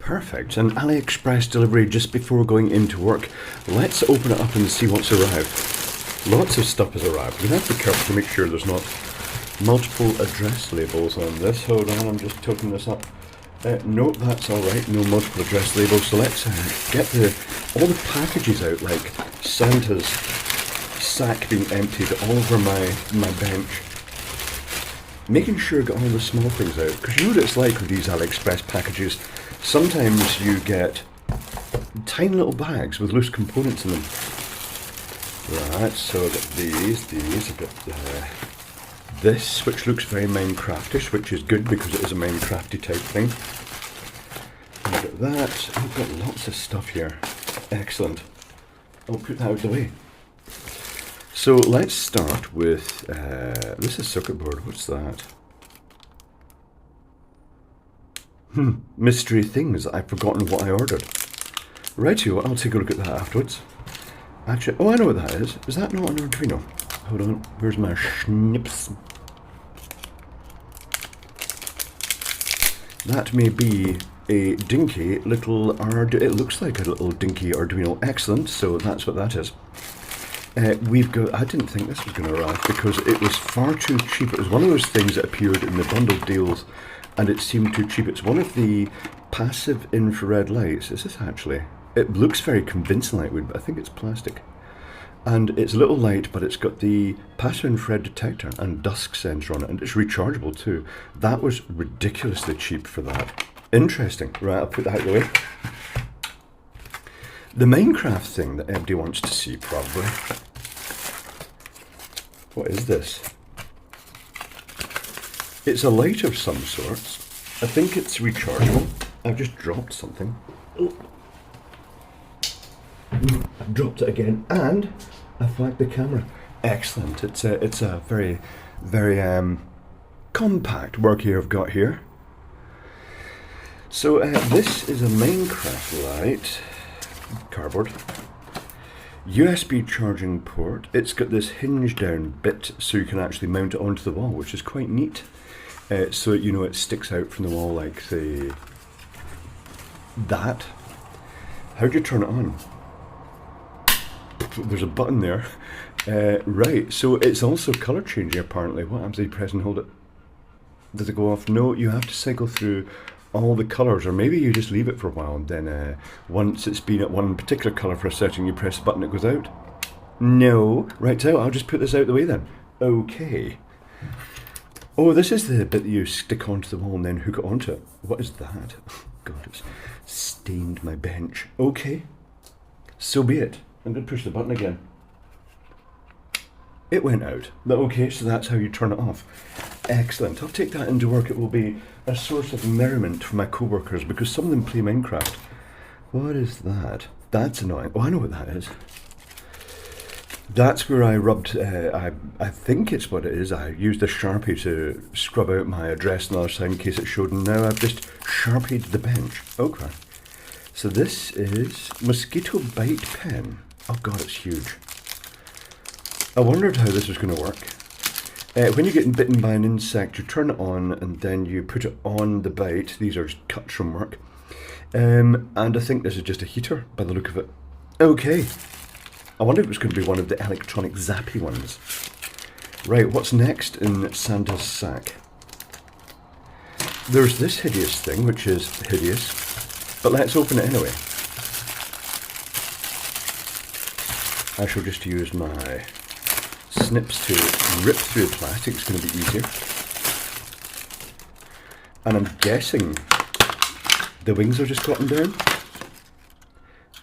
Perfect. An AliExpress delivery just before going into work. Let's open it up and see what's arrived. Lots of stuff has arrived. You have to be careful to make sure there's not multiple address labels on this. Hold on, I'm just tilting this up. No, that's alright, no multiple address labels. So let's get all the packages out, like Santa's sack being emptied all over my bench. Making sure I get all the small things out, because you know what it's like with these AliExpress packages. Sometimes you get tiny little bags with loose components in them. Right, so I've got these, I've got this, which looks very Minecraftish, which is good because it is a Minecrafty type thing. I've got that, I've got lots of stuff here. Excellent. I'll put that out of the way. So let's start with, this is circuit board, what's that? Mystery things. I've forgotten what I ordered. Rightio, I'll take a look at that afterwards. Actually, oh, I know what that is. Is that not an Arduino? Hold on, where's my schnips? That may be a dinky little it looks like a little dinky Arduino. Excellent, so that's what that is. We've got, I didn't think this was going to arrive because it was far too cheap. It was one of those things that appeared in the bundled deals and it seemed too cheap. It's one of the passive infrared lights. Is this actually? It looks very convincing like wood, but I think it's plastic. And it's a little light, but it's got the passive infrared detector and dusk sensor on it, and it's rechargeable too. That was ridiculously cheap for that. Interesting. Right, I'll put that out of the way. The Minecraft thing that everybody wants to see, probably. What is this? It's a light of some sorts. I think it's rechargeable. I've just dropped something. Oh. I've dropped it again, and I flagged the camera. Excellent. It's a very, very compact work here I've got here. So this is a Minecraft light. Cardboard. USB charging port. It's got this hinge down bit so you can actually mount it onto the wall, which is quite neat. So you know it sticks out from the wall like that. How do you turn it on? There's a button there. Right, so it's also colour changing apparently. What happens if you press and hold it? Does it go off? No, you have to cycle through all the colours, or maybe you just leave it for a while and then once it's been at one particular colour for a setting, you press the button, it goes out. No. Right, so I'll just put this out of the way then. Okay. Oh, this is the bit that you stick onto the wall and then hook it onto it. What is that? God, it's stained my bench. Okay. So be it. I'm going to push the button again. It went out. Okay, so that's how you turn it off. Excellent. I'll take that into work. It will be a source of merriment for my co-workers because some of them play Minecraft. What is that? That's annoying. Oh, I know what that is. That's where I rubbed, I think it's what it is. I used a Sharpie to scrub out my address on the other side in case it showed, and now I've just Sharpied the bench. Okay. So this is Mosquito Bite Pen. Oh God, it's huge. I wondered how this was going to work. When you're getting bitten by an insect, you turn it on and then you put it on the bite. These are cuts from work. And I think this is just a heater by the look of it. Okay. I wonder if it was going to be one of the electronic zappy ones. Right, what's next in Santa's sack? There's this hideous thing, which is hideous. But let's open it anyway. I shall just use my snips to rip through the plastic. It's going to be easier. And I'm guessing the wings are just gotten down.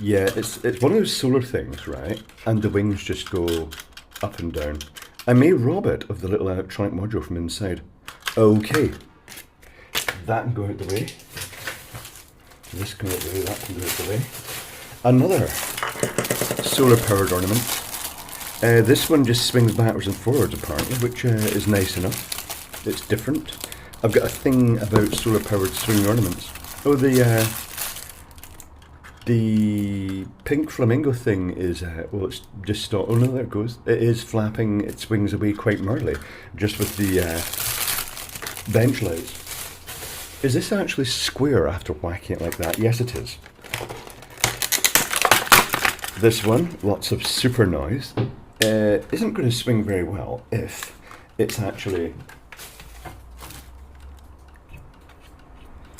Yeah, it's one of those solar things, right? And the wings just go up and down. I may rob it of the little electronic module from inside. Okay. That can go out the way. This can go out the way, that can go out the way. Another solar powered ornament. This one just swings backwards and forwards apparently, which is nice enough. It's different. I've got a thing about solar powered swinging ornaments. Oh, the pink flamingo thing is, well, it's just stopped. Oh no, there it goes. It is flapping, it swings away quite merrily, just with the bench lights. Is this actually square after whacking it like that? Yes, it is. This one, lots of super noise, isn't going to swing very well if it's actually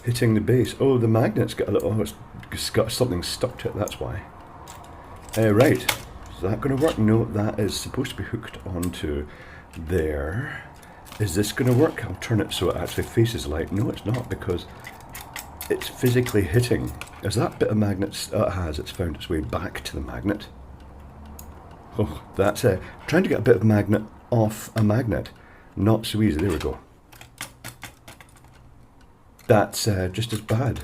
hitting the base. Oh, the magnet's got a little, it's got something stuck to it, that's why. Right, is that going to work? No, that is supposed to be hooked onto there. Is this going to work? I'll turn it so it actually faces light. No, it's not, because it's physically hitting. Is that bit of magnet? Oh, it has. It's found its way back to the magnet. Oh, that's trying to get a bit of magnet off a magnet. Not so easy. There we go. That's just as bad.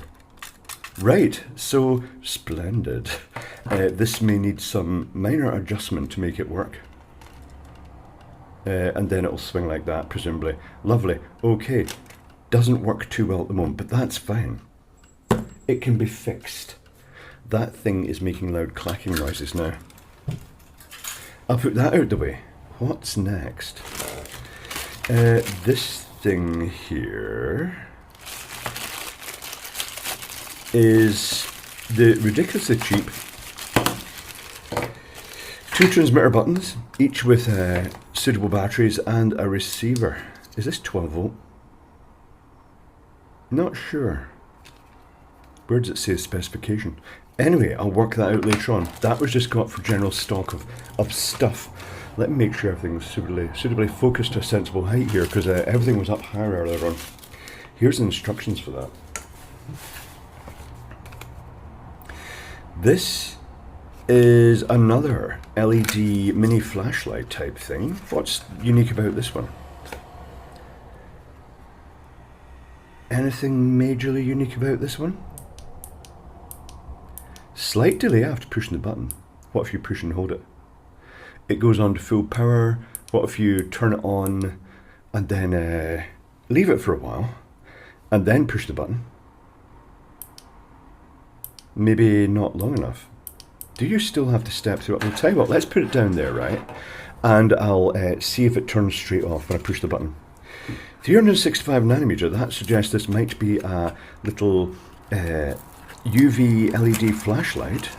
Right, so splendid. This may need some minor adjustment to make it work. And then it'll swing like that, presumably. Lovely. Okay. Doesn't work too well at the moment, but that's fine. It can be fixed. That thing is making loud clacking noises now. I'll put that out the way. What's next? This thing here is the ridiculously cheap 2 transmitter buttons, each with suitable batteries and a receiver. Is this 12 volt? Not sure. Where does it say specification? Anyway, I'll work that out later on. That was just got for general stock of stuff. Let me make sure everything's suitably focused to a sensible height here, because everything was up higher earlier on. Here's the instructions for that. This is another LED mini flashlight type thing. What's unique about this one? Anything majorly unique about this one? Slight delay after pushing the button. What if you push and hold it? It goes on to full power. What if you turn it on and then leave it for a while and then push the button? Maybe not long enough. Do you still have to step through it? I'll tell you what, let's put it down there, right? And I'll see if it turns straight off when I push the button. 365 nanometer, that suggests this might be a little UV LED flashlight.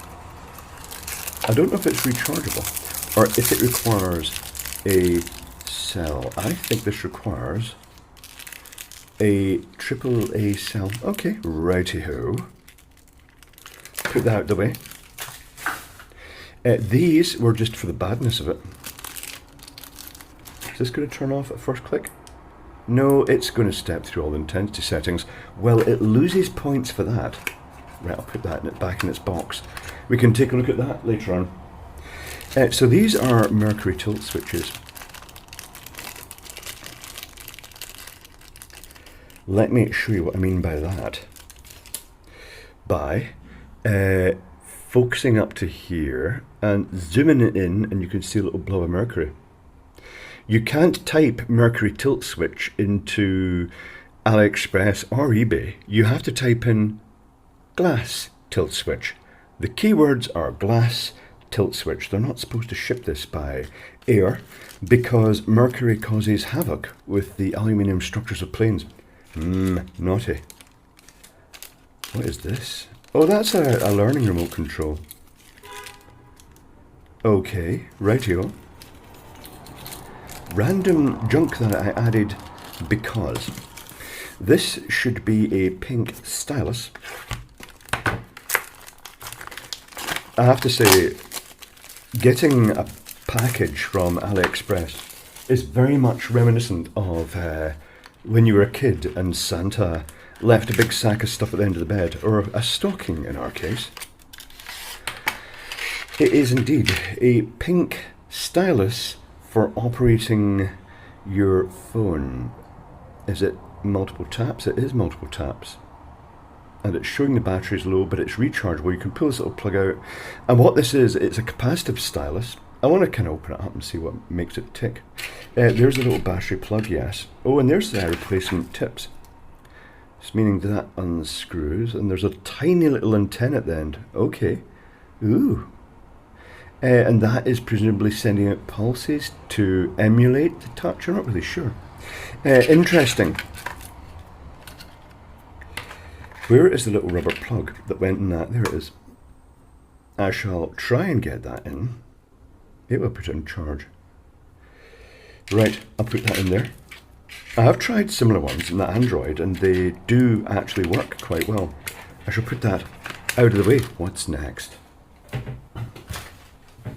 I don't know if it's rechargeable or if it requires a cell. I think this requires a AAA cell. Okay, righty-ho. Put that out the way. These were just for the badness of it. Is this going to turn off at first click? No, it's going to step through all the intensity settings. Well, it loses points for that. Right, I'll put that back in its box. We can take a look at that later on. So these are Mercury tilt switches. Let me show you what I mean by that. By focusing up to here and zooming it in, and you can see a little blob of mercury. You can't type Mercury tilt switch into AliExpress or eBay. You have to type in glass tilt switch. The keywords are glass tilt switch. They're not supposed to ship this by air because mercury causes havoc with the aluminium structures of planes. Naughty. What is this? Oh, that's a learning remote control. Okay, rightio. Random junk that I added because this should be a pink stylus. I have to say, getting a package from AliExpress is very much reminiscent of when you were a kid and Santa left a big sack of stuff at the end of the bed, or a stocking in our case. It is indeed a pink stylus for operating your phone. Is it multiple taps? It is multiple taps. And it's showing the battery's low, but it's rechargeable. You can pull this little plug out. And what this is, it's a capacitive stylus. I want to kind of open it up and see what makes it tick. There's a little battery plug, yes. Oh, and there's the replacement tips. It's meaning that unscrews, and there's a tiny little antenna at the end. Okay. Ooh. And that is presumably sending out pulses to emulate the touch. I'm not really sure. Interesting. Where is the little rubber plug that went in that? There it is. I shall try and get that in. It will put it in charge. Right, I'll put that in there. I have tried similar ones in that Android and they do actually work quite well. I shall put that out of the way. What's next?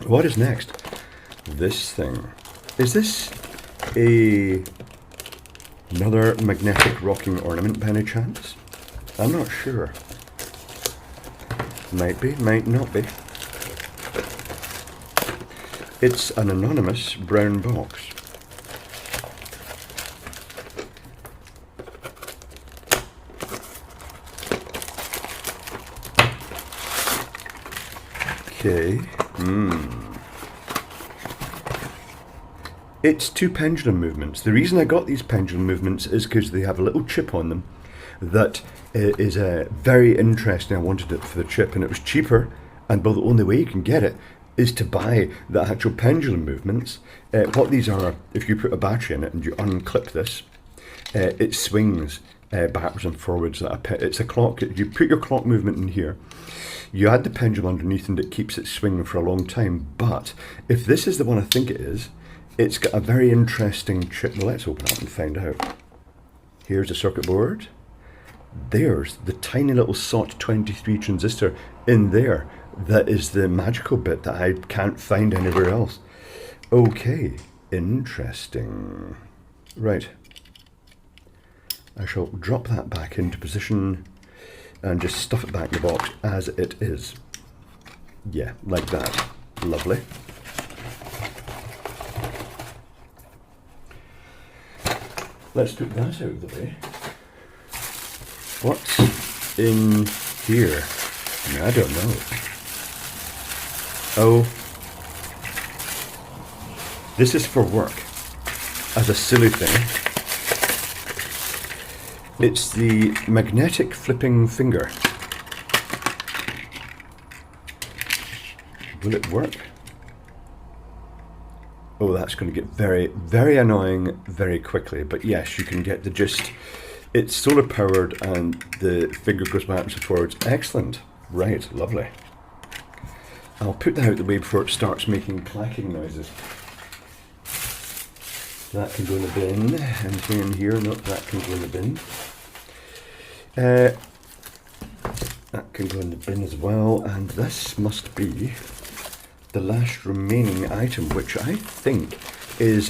What is next? This thing. Is this another magnetic rocking ornament by any chance? I'm not sure. Might be, might not be. It's an anonymous brown box. Okay. It's two pendulum movements. The reason I got these pendulum movements is because they have a little chip on them that is very interesting. I wanted it for the chip and it was cheaper, and well, the only way you can get it is to buy the actual pendulum movements. What these are, if you put a battery in it and you unclip this, it swings backwards and forwards. It's a clock. You put your clock movement in here, you add the pendulum underneath and it keeps it swinging for a long time. But if this is the one I think it is, it's got a very interesting chip. Well, let's open it up and find out. Here's the circuit board. There's the tiny little SOT23 transistor in there. That is the magical bit that I can't find anywhere else. Okay, interesting. Right. I shall drop that back into position and just stuff it back in the box as it is. Yeah, like that. Lovely. Let's put that out of the way. What's in here? I don't know. Oh, this is for work, as a silly thing. It's the magnetic flipping finger. Will it work? Oh, that's going to get very, very annoying very quickly. But yes, you can get the gist. It's solar powered and the finger goes backwards and forwards. Excellent. Right, lovely. I'll put that out the way before it starts making clacking noises. That can go in the bin. Anything in here? Nope, that can go in the bin. That can go in the bin as well. And this must be the last remaining item, which I think is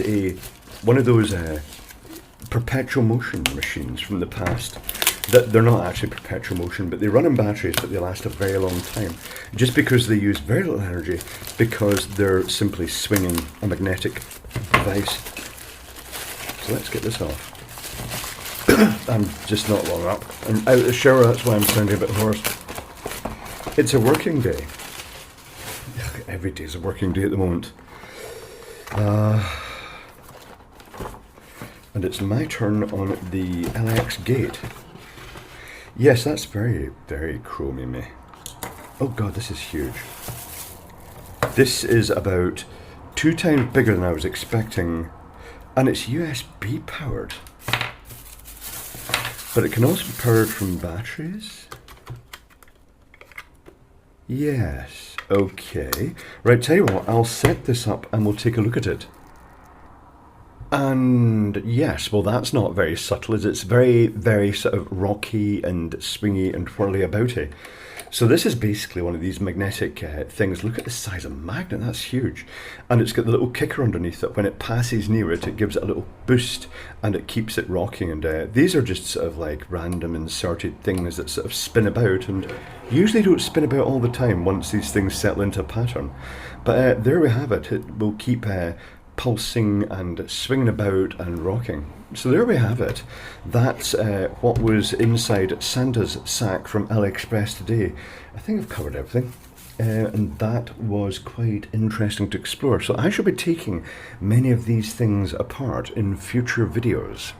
one of those perpetual motion machines from the past. They're not actually perpetual motion, but they run on batteries, but they last a very long time. Just because they use very little energy, because they're simply swinging a magnetic device. So let's get this off. I'm just not long up. I'm out of the shower, that's why I'm sounding a bit hoarse. It's a working day. Every day's a working day at the moment. And it's my turn on the LX gate. Yes, that's very, very chromy me. Oh god, this is huge. This is about 2 times bigger than I was expecting, and it's USB powered. But it can also be powered from batteries. Yes, okay. Right, tell you what, I'll set this up and we'll take a look at it. And yes, well, that's not very subtle, is it? It's very, very sort of rocky and swingy and whirly abouty. So this is basically one of these magnetic things. Look at the size of a magnet, that's huge. And it's got the little kicker underneath that when it passes near it, it gives it a little boost and it keeps it rocking. And these are just sort of like random inserted things that sort of spin about, and usually don't spin about all the time once these things settle into a pattern. But there we have it. It will keep pulsing and swinging about and rocking. So there we have it. That's what was inside Santa's sack from AliExpress today. I think I've covered everything. And that was quite interesting to explore. So I shall be taking many of these things apart in future videos.